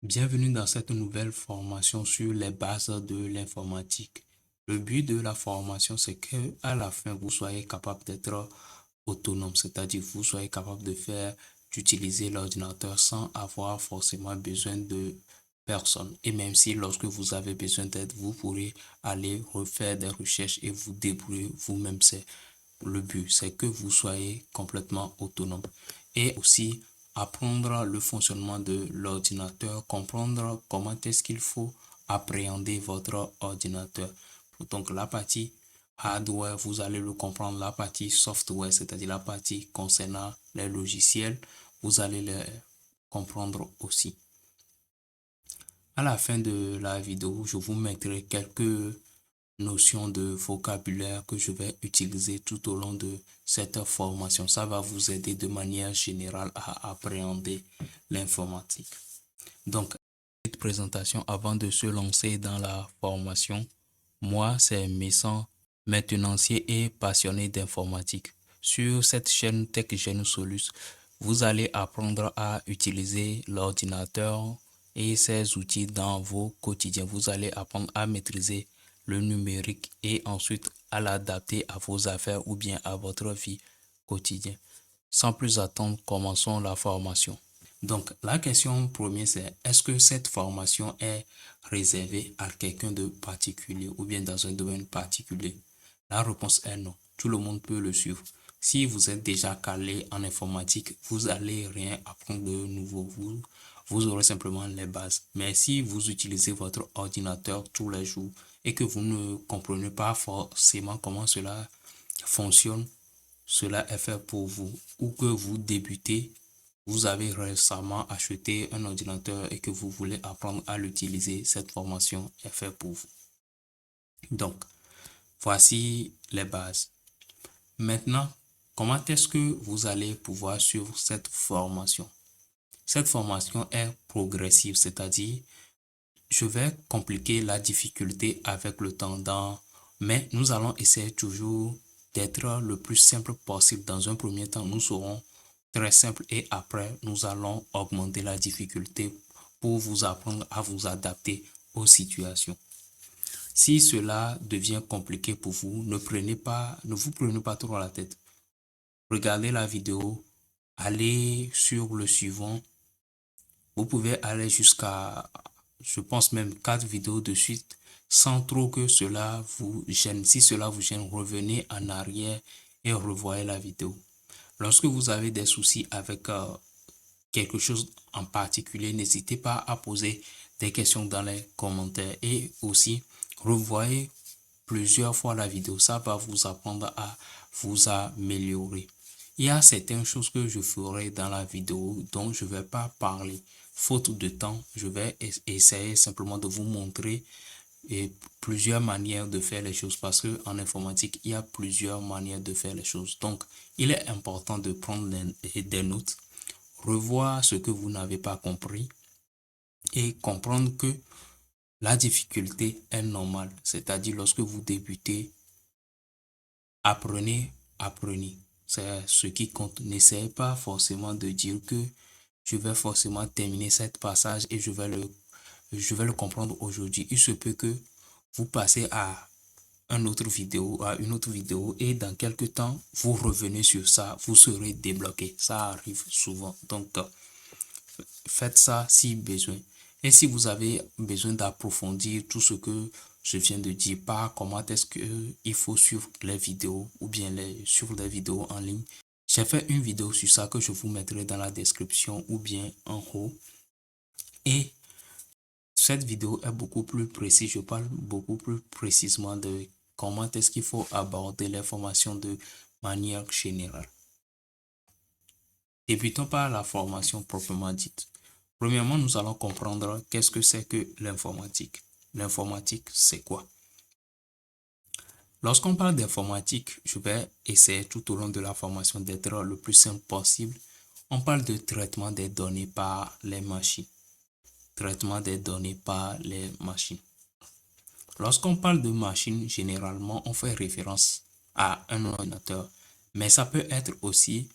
Bienvenue dans cette nouvelle formation sur les bases de l'informatique. Le but de la formation, c'est que à la fin, vous soyez capable d'être autonome, c'est-à-dire vous soyez capable d'utiliser l'ordinateur sans avoir forcément besoin de personne. Et même si lorsque vous avez besoin d'aide, vous pourrez aller refaire des recherches et vous débrouiller vous-même. C'est le but, c'est que vous soyez complètement autonome. Et aussi apprendre le fonctionnement de l'ordinateur, comprendre comment est-ce qu'il faut appréhender votre ordinateur. Donc la partie hardware, vous allez le comprendre. La partie software, c'est-à-dire la partie concernant les logiciels, vous allez le comprendre aussi. À la fin de la vidéo, je vous mettrai quelques notions de vocabulaire que je vais utiliser tout au long de cette formation. Ça va vous aider de manière générale à appréhender l'informatique. Donc, cette présentation avant de se lancer dans la formation, moi, c'est Messan, maintenancier et passionné d'informatique. Sur cette chaîne TechGen Solus, vous allez apprendre à utiliser l'ordinateur et ses outils dans vos quotidiens. Vous allez apprendre à maîtriser le numérique et ensuite à l'adapter à vos affaires ou bien à votre vie quotidienne. Sans plus attendre, commençons la formation. Donc, la question première, c'est est-ce que cette formation est réservée à quelqu'un de particulier ou bien dans un domaine particulier? La réponse est non. Tout le monde peut le suivre. Si vous êtes déjà calé en informatique, vous allez rien apprendre de nouveau. Vous aurez simplement les bases. Mais si vous utilisez votre ordinateur tous les jours et que vous ne comprenez pas forcément comment cela fonctionne, cela est fait pour vous. Ou que vous débutez, vous avez récemment acheté un ordinateur et que vous voulez apprendre à l'utiliser, cette formation est faite pour vous. Donc, voici les bases. Maintenant, comment est-ce que vous allez pouvoir suivre cette formation? Cette formation est progressive, c'est-à-dire, je vais compliquer la difficulté avec le temps, mais nous allons essayer toujours d'être le plus simple possible. Dans un premier temps, nous serons très simples et après, nous allons augmenter la difficulté pour vous apprendre à vous adapter aux situations. Si cela devient compliqué pour vous, ne vous prenez pas trop la tête. Regardez la vidéo, allez sur le suivant. Vous pouvez aller jusqu'à, je pense même 4 vidéos de suite sans trop que cela vous gêne. Si cela vous gêne, revenez en arrière et revoyez la vidéo. Lorsque vous avez des soucis avec quelque chose en particulier, n'hésitez pas à poser des questions dans les commentaires et aussi revoyez plusieurs fois la vidéo. Ça va vous apprendre à vous améliorer. Il y a certaines choses que je ferai dans la vidéo dont je ne vais pas parler. Faute de temps, je vais essayer simplement de vous montrer plusieurs manières de faire les choses parce qu'en informatique, il y a plusieurs manières de faire les choses. Donc, il est important de prendre des notes, revoir ce que vous n'avez pas compris et comprendre que la difficulté est normale. C'est-à-dire, lorsque vous débutez, apprenez. C'est ce qui compte. N'essayez pas forcément de dire que je vais forcément terminer cette passage et je vais le comprendre aujourd'hui. Il se peut que vous passez à une autre vidéo et dans quelques temps, vous revenez sur ça, vous serez débloqué. Ça arrive souvent. Donc, faites ça si besoin. Et si vous avez besoin d'approfondir tout ce que je viens de dire, pas comment est-ce que il faut suivre les vidéos ou bien suivre les vidéos en ligne, j'ai fait une vidéo sur ça que je vous mettrai dans la description ou bien en haut. Et cette vidéo est beaucoup plus précise. Je parle beaucoup plus précisément de comment est-ce qu'il faut aborder l'information de manière générale. Débutons par la formation proprement dite. Premièrement, nous allons comprendre qu'est-ce que c'est que l'informatique. L'informatique, c'est quoi? Lorsqu'on parle d'informatique, je vais essayer tout au long de la formation d'être le plus simple possible. On parle de traitement des données par les machines. Traitement des données par les machines. Lorsqu'on parle de machine, généralement, on fait référence à un ordinateur. Mais ça peut être aussi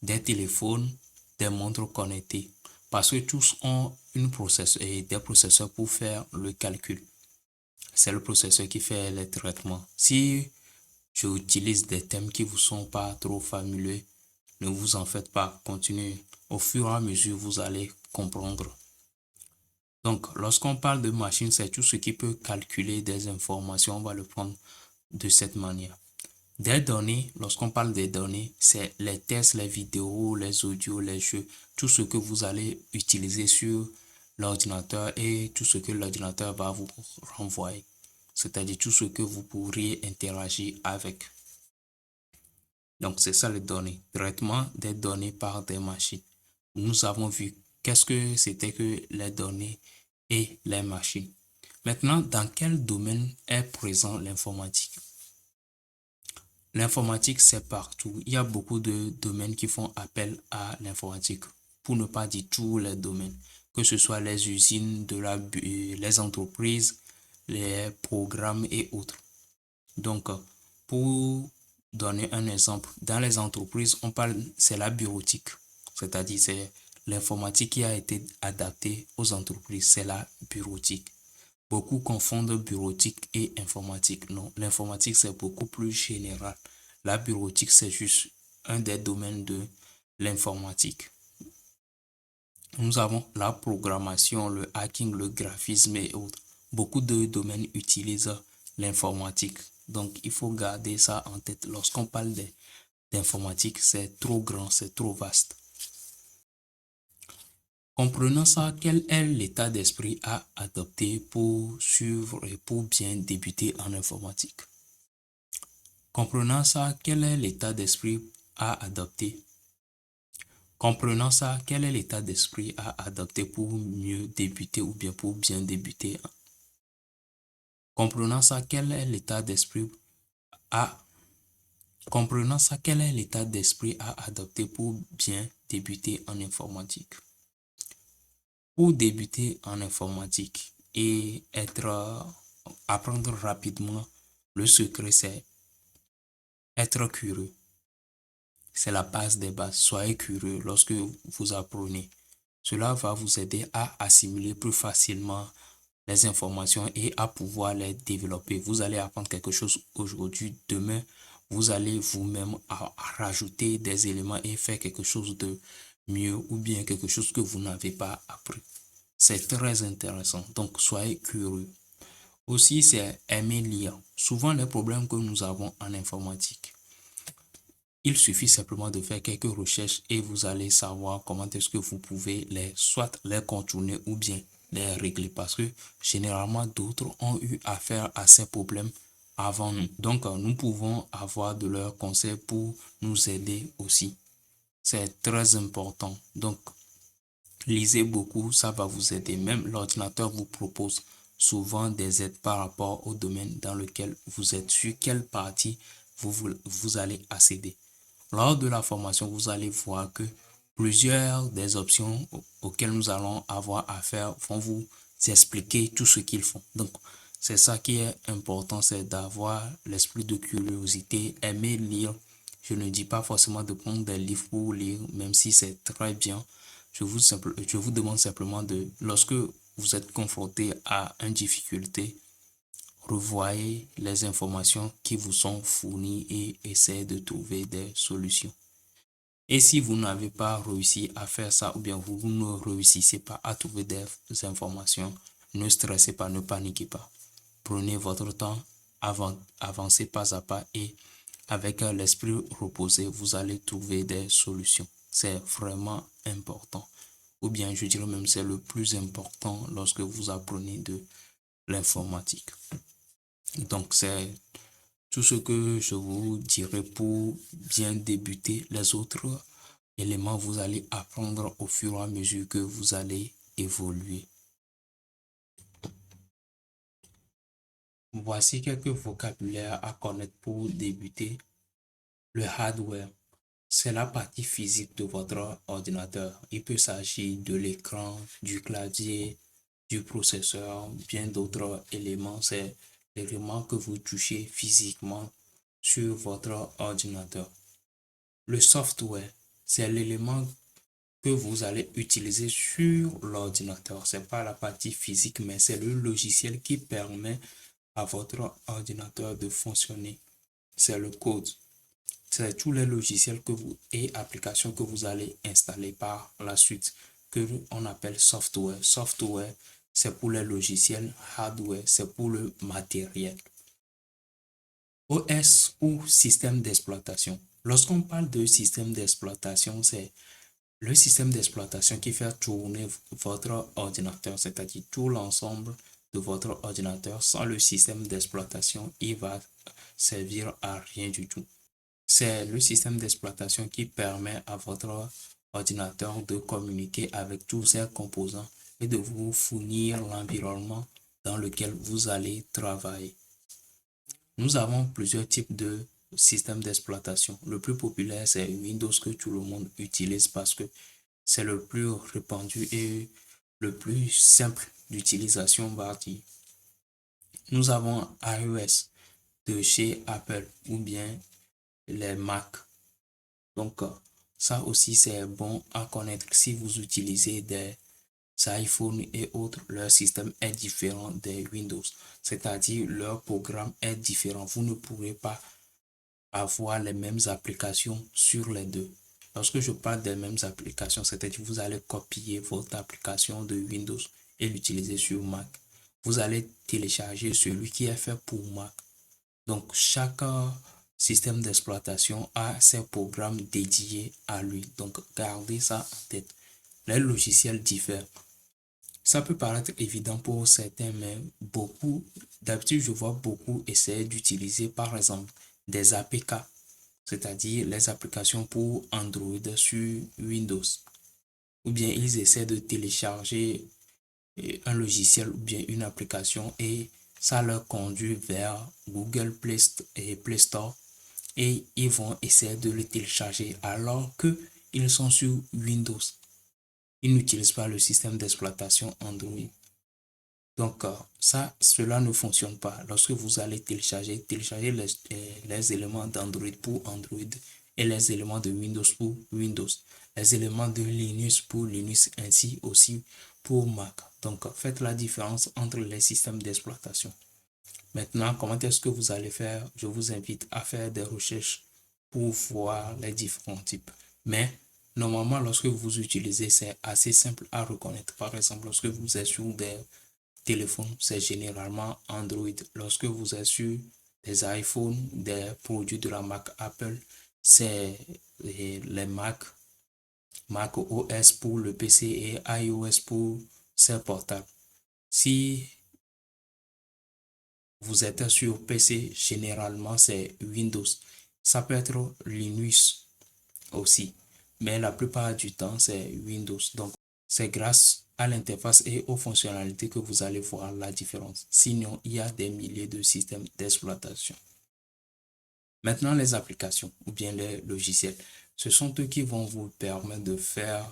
des téléphones, des montres connectées. Parce que tous ont des processeurs pour faire le calcul. C'est le processeur qui fait les traitements. Si j'utilise des thèmes qui vous sont pas trop familiers, ne vous en faites pas, continuez. Au fur et à mesure, vous allez comprendre. Donc, lorsqu'on parle de machine, c'est tout ce qui peut calculer des informations. On va le prendre de cette manière. Des données, lorsqu'on parle des données, c'est les tests, les vidéos, les audios, les jeux, tout ce que vous allez utiliser sur l'ordinateur et tout ce que l'ordinateur va vous renvoyer. C'est-à-dire tout ce que vous pourriez interagir avec. Donc, c'est ça les données. Traitement des données par des machines. Nous avons vu qu'est-ce que c'était que les données et les machines. Maintenant, dans quel domaine est présent l'informatique? L'informatique, c'est partout. Il y a beaucoup de domaines qui font appel à l'informatique, pour ne pas dire tous les domaines, que ce soit les usines, les entreprises, les programmes et autres. Donc, pour donner un exemple, dans les entreprises, c'est la bureautique, c'est-à-dire c'est l'informatique qui a été adaptée aux entreprises, c'est la bureautique. Beaucoup confondent bureautique et informatique. Non, l'informatique, c'est beaucoup plus général. La bureautique, c'est juste un des domaines de l'informatique. Nous avons la programmation, le hacking, le graphisme et autres. Beaucoup de domaines utilisent l'informatique. Donc, il faut garder ça en tête. Lorsqu'on parle d'informatique, c'est trop grand, c'est trop vaste. Comprenant ça, quel est l'état d'esprit à adopter pour suivre et pour bien débuter en informatique? Comprenant ça, quel est l'état d'esprit à adopter? Comprenant ça, quel est l'état d'esprit à adopter pour mieux débuter ou bien pour bien débuter? Comprenant ça, quel est l'état d'esprit à Comprenant ça, quel est l'état d'esprit à adopter pour bien débuter en informatique? Pour débuter en informatique et apprendre rapidement, le secret c'est être curieux. C'est la base des bases. Soyez curieux lorsque vous apprenez. Cela va vous aider à assimiler plus facilement les informations et à pouvoir les développer. Vous allez apprendre quelque chose aujourd'hui, demain, vous allez vous-même rajouter des éléments et faire quelque chose de mieux ou bien quelque chose que vous n'avez pas appris. C'est très intéressant. Donc, soyez curieux. Aussi, c'est aimer lire. Souvent, les problèmes que nous avons en informatique, il suffit simplement de faire quelques recherches et vous allez savoir comment est-ce que vous pouvez soit les contourner ou bien les régler parce que généralement d'autres ont eu affaire à ces problèmes avant nous. Donc, nous pouvons avoir de leurs conseils pour nous aider aussi. C'est très important. Donc, lisez beaucoup, ça va vous aider. Même l'ordinateur vous propose souvent des aides par rapport au domaine dans lequel vous êtes, sur quelle partie vous allez accéder. Lors de la formation, vous allez voir que plusieurs des options auxquelles nous allons avoir affaire vont vous expliquer tout ce qu'ils font. Donc, c'est ça qui est important, c'est d'avoir l'esprit de curiosité, aimer lire. Je ne dis pas forcément de prendre des livres pour lire, même si c'est très bien. Je vous demande simplement lorsque vous êtes confronté à une difficulté, revoyez les informations qui vous sont fournies et essayez de trouver des solutions. Et si vous n'avez pas réussi à faire ça ou bien vous ne réussissez pas à trouver des informations, ne stressez pas, ne paniquez pas. Prenez votre temps, avancez pas à pas et avec l'esprit reposé, vous allez trouver des solutions. C'est vraiment important. Ou bien je dirais même c'est le plus important lorsque vous apprenez de l'informatique. Donc, c'est tout ce que je vous dirai pour bien débuter. Les autres éléments, vous allez apprendre au fur et à mesure que vous allez évoluer. Voici quelques vocabulaires à connaître pour débuter. Le hardware, c'est la partie physique de votre ordinateur. Il peut s'agir de l'écran, du clavier, du processeur, bien d'autres éléments. C'est l'élément que vous touchez physiquement sur votre ordinateur. Le software, c'est l'élément que vous allez utiliser sur l'ordinateur. C'est pas la partie physique, mais c'est le logiciel qui permet à votre ordinateur de fonctionner. C'est le code. C'est tous les logiciels et applications que vous allez installer par la suite, que on appelle software. Software, c'est pour les logiciels. Hardware, c'est pour le matériel. OS ou système d'exploitation. Lorsqu'on parle de système d'exploitation, c'est le système d'exploitation qui fait tourner votre ordinateur, c'est-à-dire tout l'ensemble de votre ordinateur. Sans le système d'exploitation, il va servir à rien du tout. C'est le système d'exploitation qui permet à votre ordinateur de communiquer avec tous ses composants et de vous fournir l'environnement dans lequel vous allez travailler. Nous avons plusieurs types de systèmes d'exploitation. Le plus populaire, c'est Windows que tout le monde utilise parce que c'est le plus répandu et le plus simple d'utilisation, on va dire. Nous avons iOS de chez Apple ou bien les Mac. Donc, ça aussi, c'est bon à connaître. Si vous utilisez des iPhones et autres, leur système est différent des Windows. C'est-à-dire, leur programme est différent. Vous ne pourrez pas avoir les mêmes applications sur les deux. Lorsque je parle des mêmes applications, c'est-à-dire vous allez copier votre application de Windows et l'utiliser sur Mac. Vous allez télécharger celui qui est fait pour Mac. Donc, chaque système d'exploitation a ses programmes dédiés à lui. Donc, gardez ça en tête. Les logiciels diffèrent. Ça peut paraître évident pour certains, mais d'habitude, je vois beaucoup essayer d'utiliser, par exemple, des APK, c'est-à-dire les applications pour Android sur Windows. Ou bien ils essaient de télécharger un logiciel ou bien une application et ça leur conduit vers Google Play Store et ils vont essayer de le télécharger alors qu'ils sont sur Windows. Ils n'utilisent pas le système d'exploitation Android. Donc, cela ne fonctionne pas. Lorsque vous allez télécharger les éléments d'Android pour Android et les éléments de Windows pour Windows, les éléments de Linux pour Linux, ainsi aussi pour Mac. Donc, faites la différence entre les systèmes d'exploitation. Maintenant, comment est-ce que vous allez faire? Je vous invite à faire des recherches pour voir les différents types. Mais normalement, lorsque vous utilisez, c'est assez simple à reconnaître. Par exemple, lorsque vous êtes sur des téléphones, c'est généralement Android. Lorsque vous êtes sur des iPhones, des produits de la marque Apple, c'est les Mac OS pour le PC et iOS pour ses portables. Si vous êtes sur PC, généralement c'est Windows. Ça peut être Linux aussi, mais la plupart du temps c'est Windows. Donc c'est grâce à l'interface et aux fonctionnalités que vous allez voir la différence. Sinon, il y a des milliers de systèmes d'exploitation. Maintenant, les applications ou bien les logiciels, ce sont eux qui vont vous permettre de faire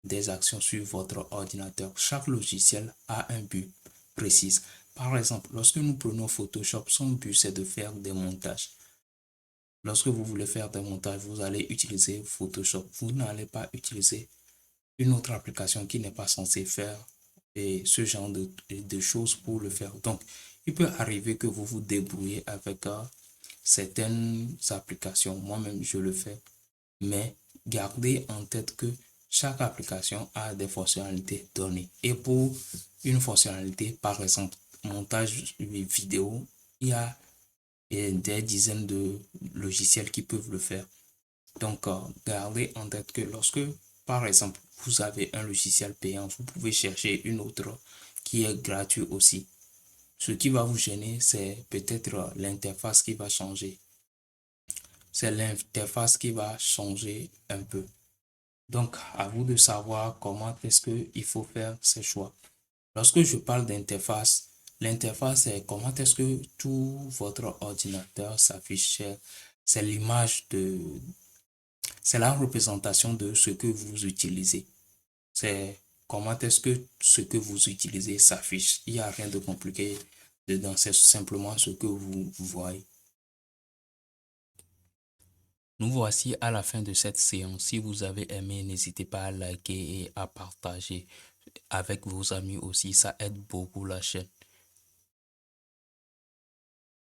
des actions sur votre ordinateur. Chaque logiciel a un but précis. Par exemple, lorsque nous prenons Photoshop, son but c'est de faire des montages. Lorsque vous voulez faire des montages, vous allez utiliser Photoshop. Vous n'allez pas utiliser une autre application qui n'est pas censée faire ce genre de choses pour le faire. Donc, il peut arriver que vous vous débrouillez avec certaines applications. Moi-même, je le fais. Mais gardez en tête que chaque application a des fonctionnalités données. Et pour une fonctionnalité, par exemple, montage vidéo, il y a des dizaines de logiciels qui peuvent le faire. Donc, gardez en tête que lorsque, par exemple, vous avez un logiciel payant, vous pouvez chercher une autre qui est gratuit aussi. Ce qui va vous gêner, c'est peut-être l'interface qui va changer. C'est l'interface qui va changer un peu. Donc, à vous de savoir comment est-ce qu'il faut faire ces choix. Lorsque je parle d'interface, l'interface, c'est comment est-ce que tout votre ordinateur s'affiche. C'est l'image c'est la représentation de ce que vous utilisez. C'est comment est-ce que ce que vous utilisez s'affiche. Il n'y a rien de compliqué dedans, c'est simplement ce que vous voyez. Nous voici à la fin de cette séance. Si vous avez aimé, n'hésitez pas à liker et à partager avec vos amis aussi. Ça aide beaucoup la chaîne.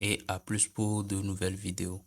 Et à plus pour de nouvelles vidéos.